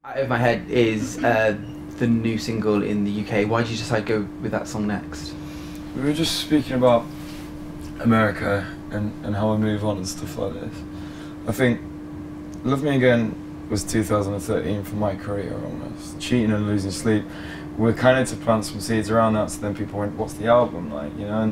Out of my head is the new single in the UK. Why did you decide to go with that song next? We were just speaking about America and how I move on and stuff like this. I think Love Me Again was 2013 for my career almost. Cheating and Losing Sleep. We're kind of to plant some seeds around that, so then people went, what's the album like, you know?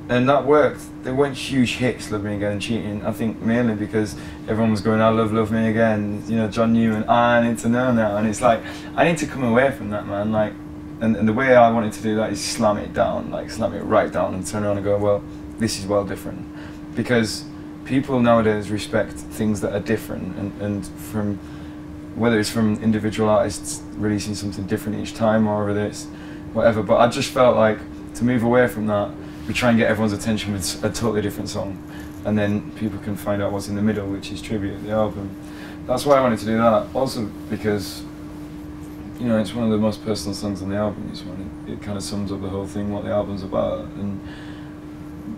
And that worked. They weren't huge hits, Love Me Again and Cheating, I think mainly because everyone was going, I love Me Again, you know, John Newman, I need to know now, and it's like, I need to come away from that, man, like, and the way I wanted to do that is slam it down, like slam it right down and turn around and go, well, this is well different. Because people nowadays respect things that are different, and from, whether it's from individual artists releasing something different each time or whether it's whatever, but I just felt like to move away from that, we try and get everyone's attention with a totally different song, and then people can find out what's in the middle, which is Tribute, the album. That's why I wanted to do that. Also because, you know, it's one of the most personal songs on the album. It kind of sums up the whole thing, what the album's about. And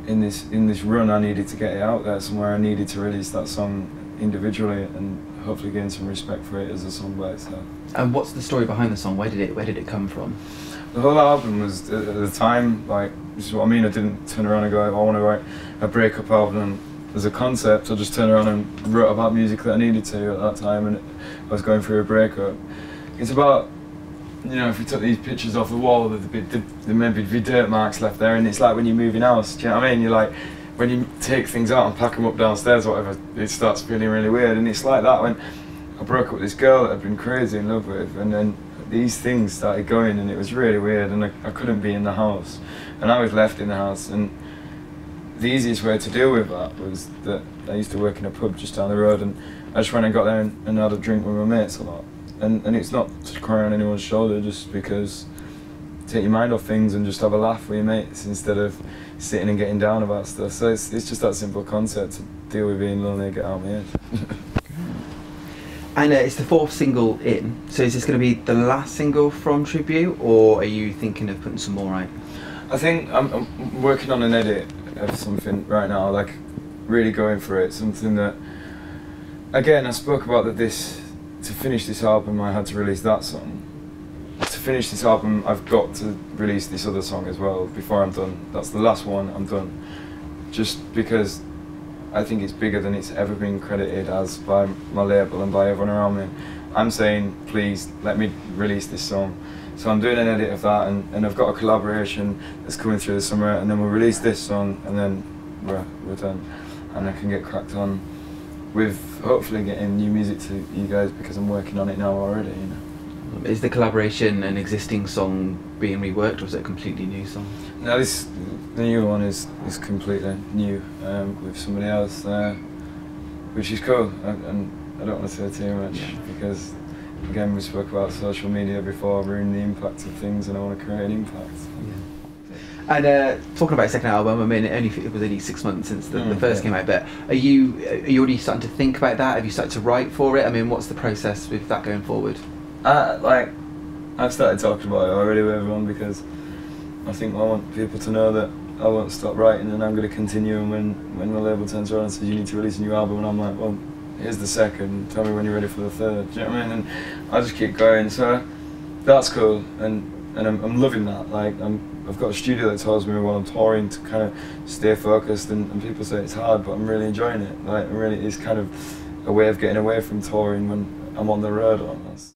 in this run, I needed to get it out there somewhere. I needed to release that song individually and hopefully gain some respect for it as a song by itself. And what's the story behind the song? Where did it come from? The whole album was, at the time, like, this is what I mean, I didn't turn around and go, I want to write a breakup album as a concept. I just turned around and wrote about music that I needed to at that time, and I was going through a breakup. It's about, you know, if we took these pictures off the wall, there may be dirt marks left there, and it's like when you're moving house, do you know what I mean? You're like, when you take things out and pack them up downstairs or whatever, it starts feeling really weird, and it's like that when I broke up with this girl that I'd been crazy in love with, and then these things started going, and it was really weird, and I couldn't be in the house, and I was left in the house. And the easiest way to deal with that was that I used to work in a pub just down the road, and I just went and got there and had a drink with my mates a lot, and it's not to cry on anyone's shoulder, just because take your mind off things and just have a laugh with your mates instead of sitting and getting down about stuff. So it's just that simple concept to deal with being lonely and get out of my head. And it's the fourth single in, so is this going to be the last single from Tribute, or are you thinking of putting some more out? I think I'm working on an edit of something right now, like really going for it, something that, again, I spoke about that to finish this album I had to release that song. To finish this album I've got to release this other song as well before I'm done. That's the last one, I'm done. Just because I think it's bigger than it's ever been credited as by my label and by everyone around me. I'm saying, please, let me release this song. So I'm doing an edit of that, and I've got a collaboration that's coming through the summer, and then we'll release this song, and then we're done. And I can get cracked on with hopefully getting new music to you guys, because I'm working on it now already, you know. Is the collaboration an existing song being reworked, or is it a completely new song? No, the new one is completely new, with somebody else, which is cool. And I don't want to say too much, because again, we spoke about social media before, ruining the impact of things, and I want to create an impact. Yeah. And talking about a second album, I mean, it was only 6 months since the first came out, but are you already starting to think about that? Have you started to write for it? I mean, what's the process with that going forward? Like, I've started talking about it already with everyone, because I think I want people to know that I won't stop writing, and I'm going to continue. And when my label turns around and says you need to release a new album, and I'm like, well, here's the second, tell me when you're ready for the third, do you know what I mean? And I just keep going, so that's cool, and I'm loving that. Like, I've got a studio that tells me while I'm touring to kind of stay focused, and people say it's hard, but I'm really enjoying it. Like, it's kind of a way of getting away from touring when I'm on the road almost.